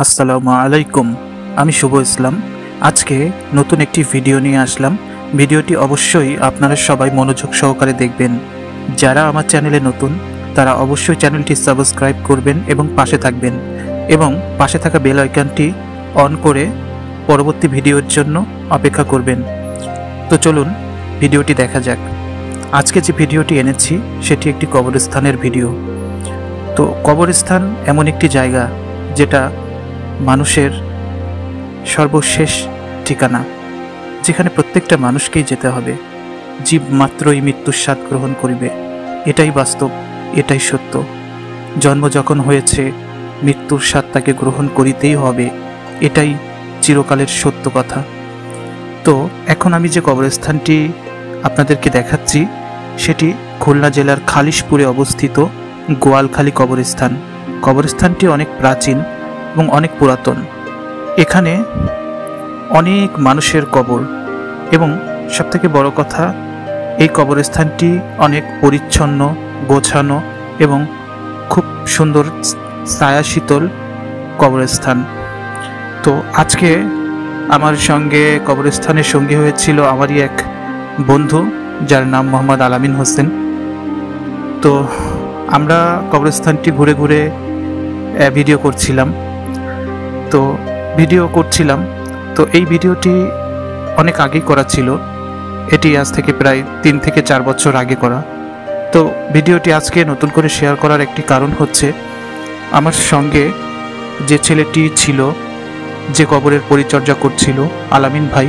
আসসালামু আলাইকুম। আমি শুভ ইসলাম। আজকে নতুন একটি ভিডিও নিয়ে আসলাম। ভিডিওটি অবশ্যই আপনারা সবাই মনোযোগ সহকারে দেখবেন। যারা আমার চ্যানেলে নতুন তারা অবশ্যই চ্যানেলটি সাবস্ক্রাইব করবেন এবং পাশে থাকবেন, এবং পাশে থাকা বেল আইকনটি অন করে পরবর্তী ভিডিওর জন্য অপেক্ষা করবেন। তো চলুন ভিডিওটি দেখা যাক। আজকে যে ভিডিওটি এনেছি সেটি একটি কবরস্থানের ভিডিও। তো কবরস্থান এমন একটি জায়গা যেটা মানুষের সর্বশেষ ঠিকানা, যেখানে প্রত্যেকটা মানুষকেই যেতে হবে। জীব মাত্রই মৃত্যুর স্বাদ গ্রহণ করিবে, এটাই বাস্তব, এটাই সত্য। জন্ম যখন হয়েছে মৃত্যুর স্বাদ তাকে গ্রহণ করিতেই হবে, এটাই চিরকালের সত্য কথা। তো এখন আমি যে কবরস্থানটি আপনাদেরকে দেখাচ্ছি সেটি খুলনা জেলার খালিশপুরে অবস্থিত গোয়ালখালী কবরস্থান। কবরস্থানটি অনেক প্রাচীন এবং অনেক পুরাতন। এখানে অনেক মানুষের কবর, এবং সবথেকে বড় কথা, এই কবরস্থানটি অনেক পরিচ্ছন্ন, গোছানো এবং খুব সুন্দর ছায়া শীতল কবরস্থান। তো আজকে আমার সঙ্গে কবরস্থানের সঙ্গী হয়েছিল আমারই এক বন্ধু, যার নাম মোহাম্মদ আলামিন হোসেন। তো আমরা কবরস্থানটি ঘুরে ঘুরে ভিডিও করছিলাম। তো এই ভিডিওটি অনেক আগেই করা ছিল। এটি আজ থেকে প্রায় 3 থেকে 4 বছর আগে করা। তো ভিডিওটি আজকে নতুন করে শেয়ার করার একটি কারণ হচ্ছে, আমার সঙ্গে যে ছেলেটি ছিল, যে কবরের পরিচর্যা করছিল, আলামিন ভাই,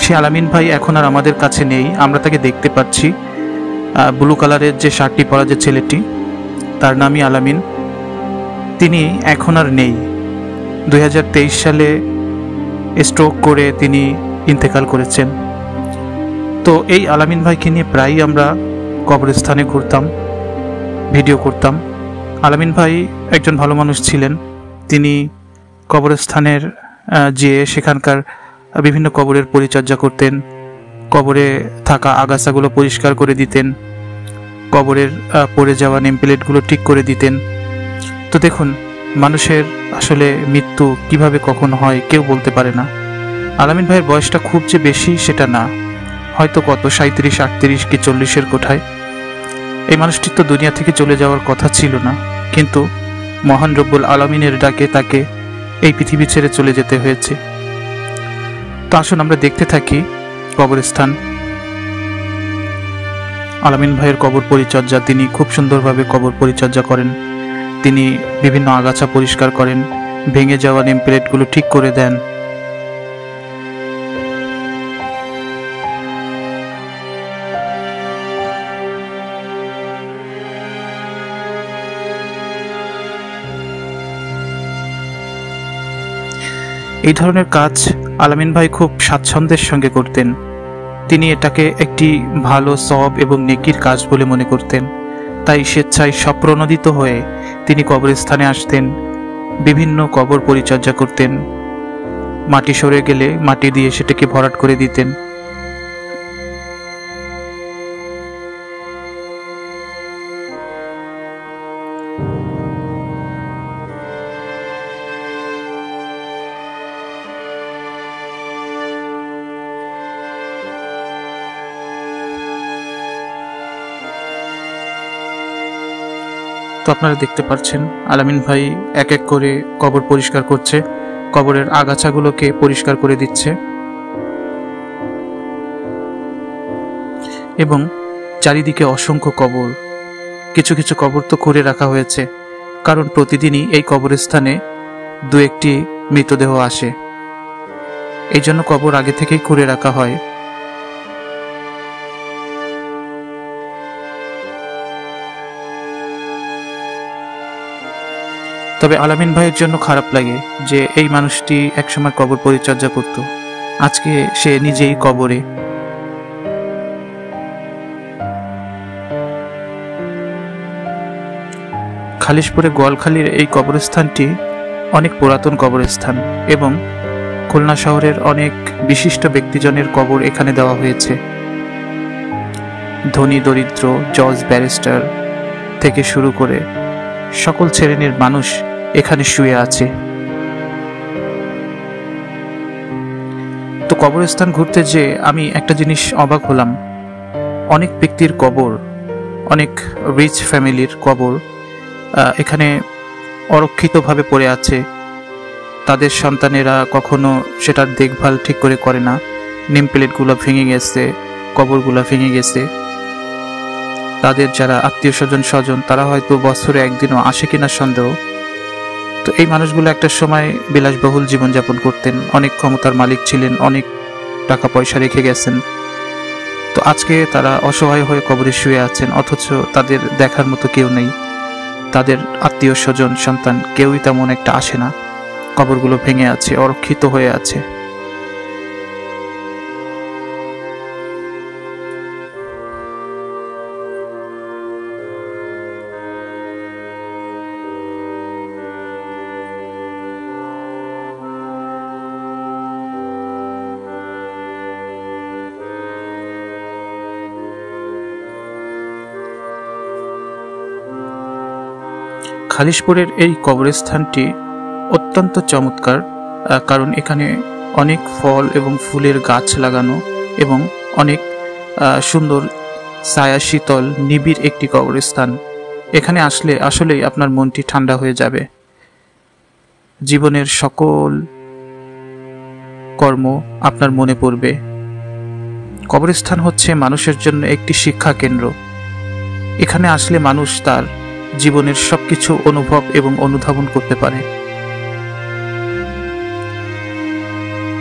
সে আলামিন ভাই এখন আর আমাদের কাছে নেই। আমরা তাকে দেখতে পাচ্ছি। ব্লু কালারের যে শার্টটি পরা যে ছেলেটি, তার নামই আলামিন। তিনি এখন আর নেই। 2023 সালে স্ট্রোক করে তিনি ইন্তেকাল করেছেন। তো এই আলামিন ভাইকে নিয়ে প্রায়ই আমরা কবরস্থানে ঘুরতাম, ভিডিও করতাম। আলামিন ভাই একজন ভালো মানুষ ছিলেন। তিনি কবরস্থানের যে সেখানকার বিভিন্ন কবরের পরিচর্যা করতেন, কবরে থাকা আগাছাগুলো পরিষ্কার করে দিতেন, কবরের পড়ে যাওয়া নেমপ্লেটগুলো ঠিক করে দিতেন। তো দেখুন, মানুষের আসলে মৃত্যু কিভাবে কখন হয় কেউ বলতে পারে না। আলামিন ভাইয়ের বয়সটা খুব যে বেশি সেটা না, হয়তো কত 37, 38 কি 40-এর কোঠায়। এই মানুষটির তো দুনিয়া থেকে চলে যাওয়ার কথা ছিল না, কিন্তু মহান রব্বুল আলামিনের ডাকে তাকে এই পৃথিবী ছেড়ে চলে যেতে হয়েছে। তো আসুন আমরা দেখতে থাকি কবরস্থান। আলামিন ভাইয়ের কবর পরিচর্যা, তিনি খুব সুন্দরভাবে কবর পরিচর্যা করেন। তিনি বিভিন্ন আগাছা পরিষ্কার করেন, ভেঙে যাওয়া নেম প্লেটগুলো ঠিক করে দেন। এই ধরনের কাজ আলামিন ভাই খুব স্বাচ্ছন্দ্যের সঙ্গে করতেন। তিনি এটাকে একটি ভালো সওয়াব এবং নেকির কাজ বলে মনে করতেন। তাই স্বেচ্ছায় স্বপ্রণোদিত হয়ে তিনি কবরস্থানে আসতেন, বিভিন্ন কবর পরিচর্যা করতেন। মাটি সরে গেলে মাটি দিয়ে সেটাকে ভরাট করে দিতেন। তো আপনারা দেখতে পাচ্ছেন আলামিন ভাই এক এক করে কবর পরিষ্কার করছে, কবরের আগাছাগুলোকে পরিষ্কার করে দিচ্ছে, এবং চারিদিকে অসংখ্য কবর। কিছু কিছু কবর তো খুঁড়ে রাখা হয়েছে, কারণ প্রতিদিনই এই কবরস্থানে 2-1টি মৃতদেহ আসে। এই জন্য কবর আগে থেকেই খুঁড়ে রাখা হয়। তবে আলামিন ভাইয়ের জন্য খারাপ লাগে যে এই মানুষটি একসময় কবর পরিচর্যা করত, আজকে সে নিজেই কবরে। খালিশপুরে গোয়ালখালীর এই কবরস্থানটি অনেক পুরাতন কবরস্থান, এবং খুলনা শহরের অনেক বিশিষ্ট ব্যক্তিজনের কবর এখানে দেওয়া হয়েছে। ধনী দরিদ্র, জজ ব্যারিস্টার থেকে শুরু করে সকল শ্রেণীর মানুষ এখানে শুয়ে আছে। তো কবরস্থান ঘুরতে যে আমি একটা জিনিস অবাক হলাম, অনেক ব্যক্তির কবর, অনেক রিচ ফ্যামিলির কবর এখানে অরক্ষিতভাবে পড়ে আছে। তাদের সন্তানেরা কখনো সেটার দেখভাল ঠিক করে করে না। নেম প্লেটগুলো ভেঙে গেছে, কবরগুলো ভেঙে গেছে। তাদের যারা আত্মীয় স্বজন তারা হয়তো বছরে একদিনও আসে কিনা সন্দেহ। তো এই মানুষগুলো একটা সময় বিলাসবহুল জীবনযাপন করতেন, অনেক ক্ষমতার মালিক ছিলেন, অনেক টাকা পয়সা রেখে গেছেন। তো আজকে তারা অসহায় হয়ে কবরে শুয়ে আছেন, অথচ তাদের দেখার মতো কেউ নেই। তাদের আত্মীয় স্বজন সন্তান কেউই তেমন একটা আসে না। কবরগুলো ভেঙে আছে, অরক্ষিত হয়ে আছে। খালিশপুরের এই কবরস্থানটি অত্যন্ত চমৎকার, কারণ এখানে অনেক ফল এবং ফুলের গাছ লাগানো এবং অনেক সুন্দর ছায়া শীতল নিবিড় একটি কবরস্থান। এখানে আসলে আসলেই আপনার মনটি ঠান্ডা হয়ে যাবে। জীবনের সকল কর্ম আপনার মনে পড়বে। কবরস্থান হচ্ছে মানুষের জন্য একটি শিক্ষা কেন্দ্র। এখানে আসলে মানুষ তার জীবনের সবকিছু অনুভব এবং অনুধাবন করতে পারে।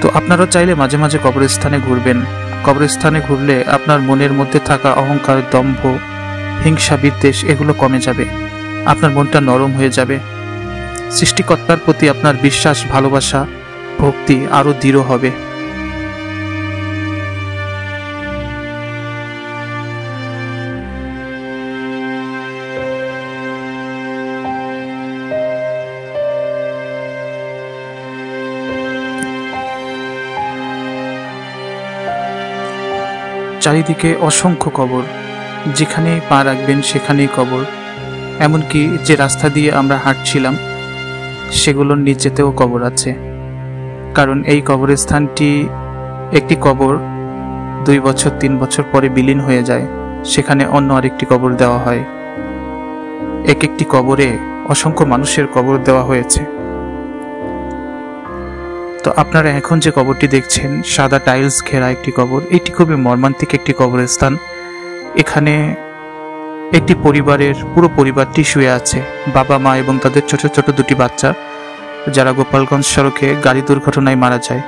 তো আপনারা চাইলে মাঝে মাঝে কবরস্থানে ঘুরবেন। কবরস্থানে ঘুরলে আপনার মনের মধ্যে থাকা অহংকার, দম্ভ, হিংসা, বিদ্বেষ এগুলো কমে যাবে। আপনার মনটা নরম হয়ে যাবে। সৃষ্টিকর্তার প্রতি আপনার বিশ্বাস, ভালোবাসা, ভক্তি আরো দৃঢ় হবে। চারিদিকে অসংখ্য কবর, যেখানেই পা রাখবেন সেখানেই কবর। এমনকি যে রাস্তা দিয়ে আমরা হাঁটছিলাম সেগুলোর নিচেতেও কবর আছে। কারণ এই কবরস্থানটি একটি কবর 2 বছর 3 বছর পরে বিলীন হয়ে যায়, সেখানে অন্য আরেকটি কবর দেওয়া হয়। এক একটি কবরে অসংখ্য মানুষের কবর দেওয়া হয়েছে। তো আপনারা এখন যে কবরটি দেখছেন, সাদা টাইলস ঘেরা একটি কবর, এটি খুবই মর্মান্তিক একটি কবরস্থান। এখানে একটি পরিবারের পুরো পরিবারটি শুয়ে আছে, বাবা মা এবং তাদের ছোট ছোট 2টি বাচ্চা, যারা গোপালগঞ্জ সড়কে গাড়ি দুর্ঘটনায় মারা যায়।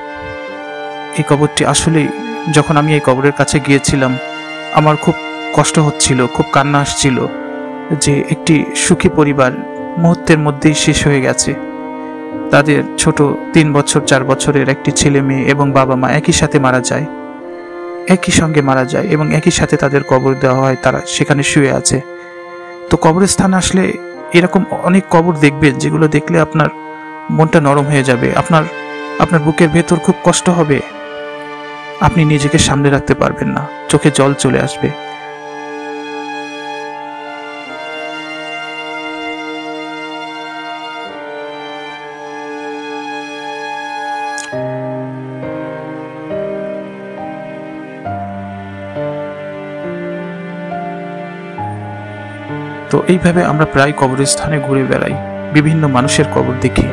এই কবরটি আসলেই, যখন আমি এই কবরের কাছে গিয়েছিলাম আমার খুব কষ্ট হচ্ছিল, খুব কান্না আসছিল যে একটি সুখী পরিবার মুহূর্তের মধ্যেই শেষ হয়ে গেছে। তাদের ছোট 3 বছর 4 বছরের একটি ছেলে মেয়ে এবং বাবা মা একই সাথে মারা যায়, একই সঙ্গে মারা যায় এবং একই সাথে তাদের কবর দেওয়া হয়, তারা সেখানে শুয়ে আছে। তো কবরস্থান আসলে এরকম অনেক কবর দেখবেন, যেগুলো দেখলে আপনার মনটা নরম হয়ে যাবে। আপনার বুকের ভেতর খুব কষ্ট হবে, আপনি নিজেকে সামলে রাখতে পারবেন না, চোখে জল চলে আসবে। তো এইভাবে আমরা প্রায় কবরস্থানে ঘুরে বেড়াই, বিভিন্ন মানুষের কবর দেখি।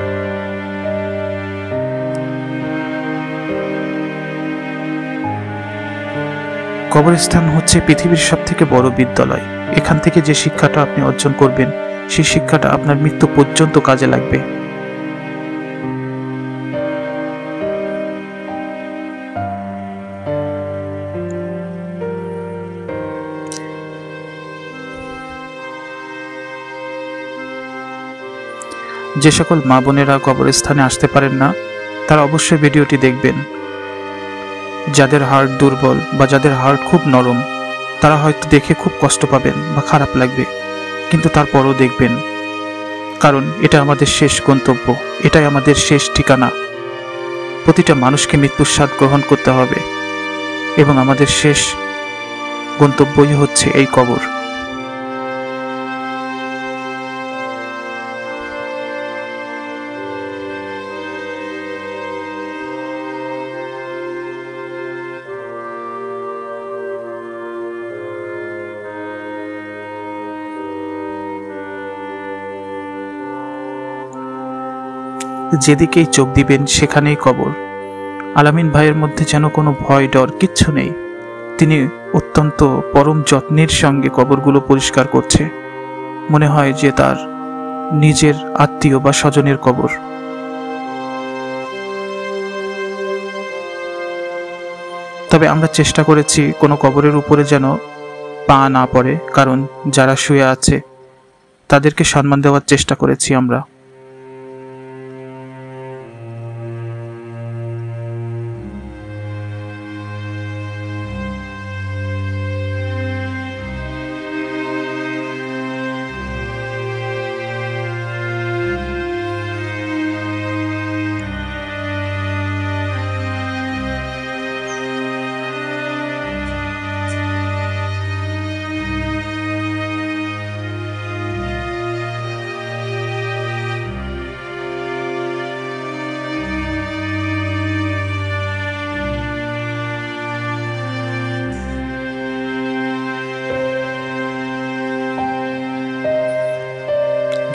কবরস্থান হচ্ছে পৃথিবীর সবথেকে বড় বিদ্যালয়। এখান থেকে যে শিক্ষাটা আপনি অর্জন করবেন, সেই শিক্ষাটা আপনার মৃত্যু পর্যন্ত কাজে লাগবে। যে সকল মা বোনেরা কবরস্থানে আসতে পারেন না, তারা অবশ্যই ভিডিওটি দেখবেন। যাদের হার্ট দুর্বল বা যাদের হার্ট খুব নরম, তারা হয়তো দেখে খুব কষ্ট পাবেন বা খারাপ লাগবে, কিন্তু তারপরও দেখবেন, কারণ এটা আমাদের শেষ গন্তব্য, এটাই আমাদের শেষ ঠিকানা। প্রতিটা মানুষকে মৃত্যুর স্বাদ গ্রহণ করতে হবে এবং আমাদের শেষ গন্তব্যই হচ্ছে এই কবর। যেদিকেই চোখ দিবেন সেখানেই কবর। আলামিন ভাইয়ের মধ্যে যেন কোনো ভয় ডর কিচ্ছু নেই। তিনি অত্যন্ত পরম যত্নের সঙ্গে কবরগুলো পরিষ্কার করছে। মনে হয় যে তার নিজের আত্মীয় বা স্বজনের কবর। তবে আমরা চেষ্টা করেছি কোনো কবরের উপরে যেন পা না পড়ে, কারণ যারা শুয়ে আছে তাদেরকে সম্মান দেওয়ার চেষ্টা করেছি আমরা।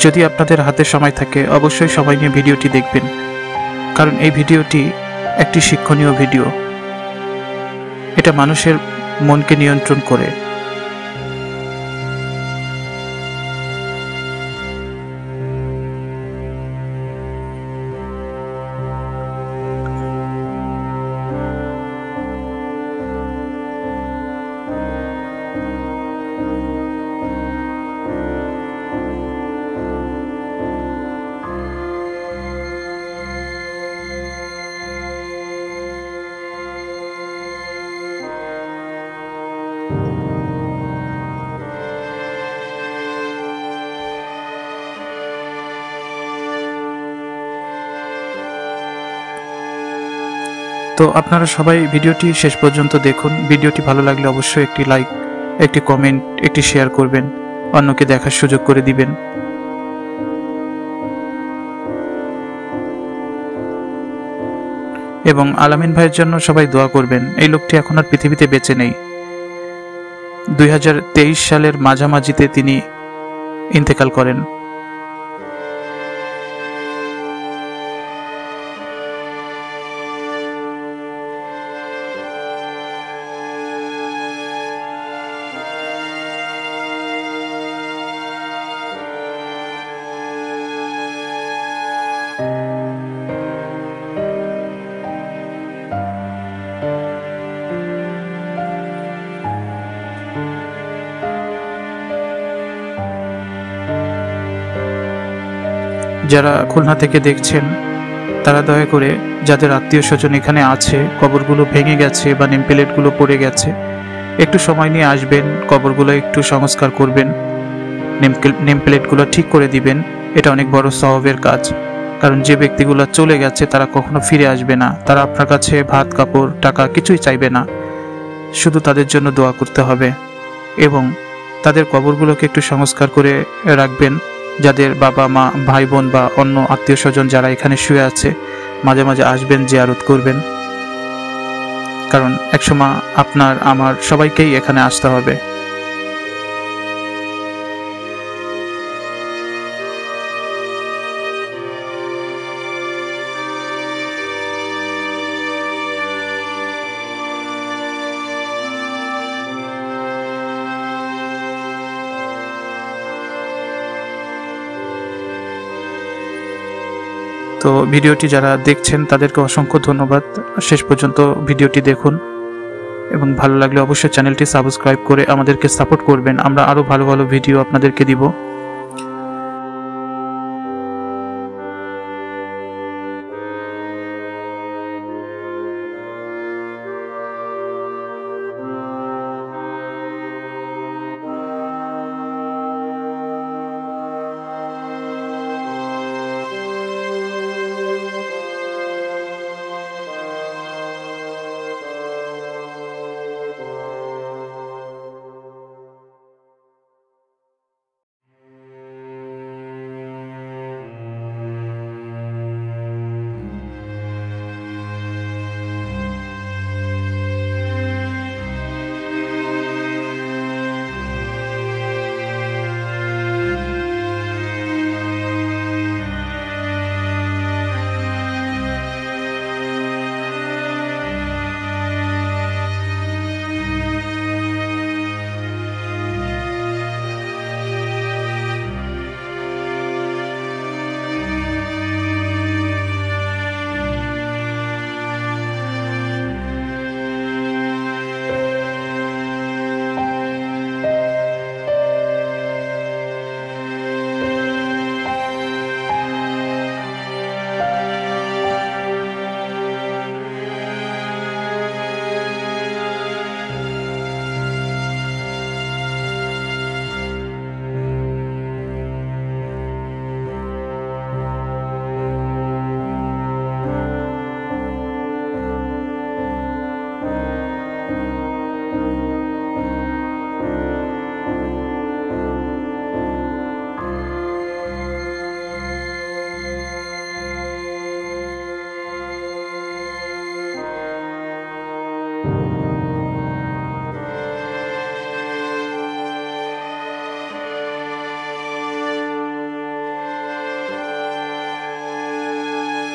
যদি আপনাদের হাতে সময় থাকে অবশ্যই সময় নিয়ে ভিডিওটি দেখবেন, কারণ এই ভিডিওটি একটি শিক্ষণীয় ভিডিও। এটা মানুষের মনকে নিয়ন্ত্রণ করে। তো আপনারা সবাই ভিডিওটি শেষ পর্যন্ত দেখুন। ভিডিওটি ভালো লাগলে অবশ্যই একটি লাইক, একটি কমেন্ট, একটি শেয়ার করবেন, অন্যকে দেখার সুযোগ করে দিবেন। এবং আলামিন ভাইয়ের জন্য সবাই দোয়া করবেন। এই লোকটি এখন আর পৃথিবীতে বেঁচে নেই। 2023 সালের মাঝামাঝিতে তিনি ইন্তেকাল করেন। যারা খুলনা থেকে দেখছেন তারা দয়া করে, যাদের আত্মীয় স্বজন এখানে আছে, কবরগুলো ভেঙে গেছে বা নেম প্লেটগুলো পড়ে গেছে, একটু সময় নিয়ে আসবেন, কবরগুলো একটু সংস্কার করবেন, নেম প্লেটগুলো ঠিক করে দিবেন। এটা অনেক বড় সওয়াবের কাজ, কারণ যে ব্যক্তিগুলো চলে গেছে তারা কখনো ফিরে আসবে না। তারা আপনার কাছে ভাত কাপড় টাকা কিছুই চাইবে না, শুধু তাদের জন্য দোয়া করতে হবে এবং তাদের কবরগুলোকে একটু সংস্কার করে রাখবেন। যাদের বাবা মা ভাই বোন বা অন্য আত্মীয় স্বজন যারা এখানে শুয়ে আছে, মাঝে মাঝে আসবেন, জিয়ারত করবেন, কারণ একসময় আপনার আমার সবাইকেই এখানে আসতে হবে। তো ভিডিওটি যারা দেখছেন তাদেরকে অসংখ্য ধন্যবাদ। শেষ পর্যন্ত ভিডিওটি দেখুন এবং ভালো লাগলে অবশ্যই চ্যানেলটি সাবস্ক্রাইব করে আমাদেরকে সাপোর্ট করবেন। আমরা আরও ভালো ভালো ভিডিও আপনাদেরকে দিব।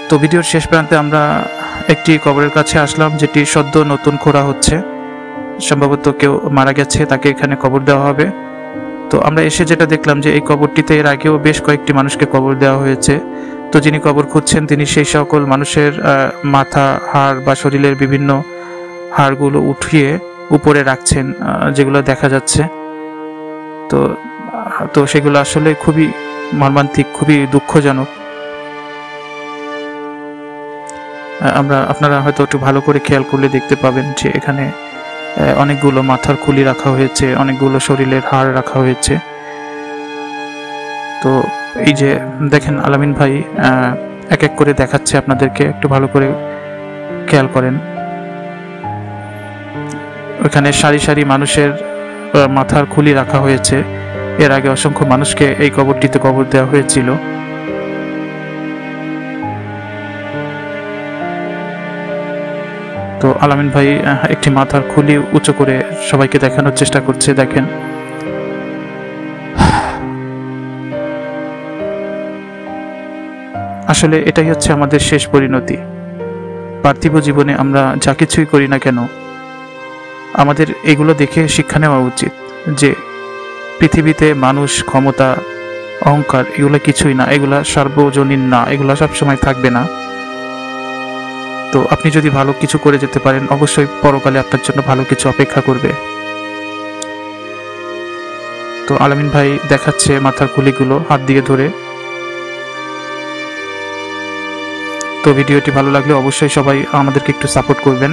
তো ভিডিওর শেষ প্রান্তে আমরা একটি কবরের কাছে আসলাম, যেটি সদ্য নতুন খোঁড়া হচ্ছে। সম্ভবত কেউ মারা গেছে, তাকে এখানে কবর দেওয়া হবে। তো আমরা এসে যেটা দেখলাম যে এই কবরটিতে এর আগেও বেশ কয়েকটি মানুষকে কবর দেওয়া হয়েছে। তো যিনি কবর খুঁজছেন তিনি সেই সকল মানুষের মাথা, হাড় বা শরীরের বিভিন্ন হাড়গুলো উঠিয়ে উপরে রাখছেন, যেগুলো দেখা যাচ্ছে। তো সেগুলো আসলে খুবই মর্মান্তিক, খুবই দুঃখজনক। আপনারা হয়তো একটু ভালো করে খেয়াল করলে দেখতে পাবেন যে এখানে অনেকগুলো মাথার খুলি রাখা হয়েছে, অনেকগুলো শরীরের হাড় রাখা হয়েছে। তো এই যে দেখেন, আলামিন ভাই এক এক করে দেখাচ্ছে আপনাদেরকে, একটু ভালো করে খেয়াল করেন। ওখানে সারি সারি মানুষের মাথার খুলি রাখা হয়েছে। এর আগে অসংখ্য মানুষকে এই কবরটিতে কবর দেওয়া হয়েছিল। তো আলামিন ভাই একটি মাথার খুলি উঁচু করে সবাইকে দেখানোর চেষ্টা করছে। দেখেন, আসলে এটাই হচ্ছে আমাদের শেষ পরিণতি। পার্থিব জীবনে আমরা যা কিছুই করি না কেন, আমাদের এগুলো দেখে শিক্ষা নেওয়া উচিত যে পৃথিবীতে মানুষ, ক্ষমতা, অহংকার এগুলো কিছুই না, এগুলা সার্বজনীন না, এগুলা সবসময় থাকবে না। তো আপনি যদি ভালো কিছু করে যেতে পারেন, অবশ্যই পরকালে আপনার জন্য ভালো কিছু অপেক্ষা করবে। তো আলামিন ভাই দেখাচ্ছে মাথার খুলিগুলো হাত দিয়ে ধরে। তো ভিডিওটি ভালো লাগলে অবশ্যই সবাই আমাদেরকে একটু সাপোর্ট করবেন।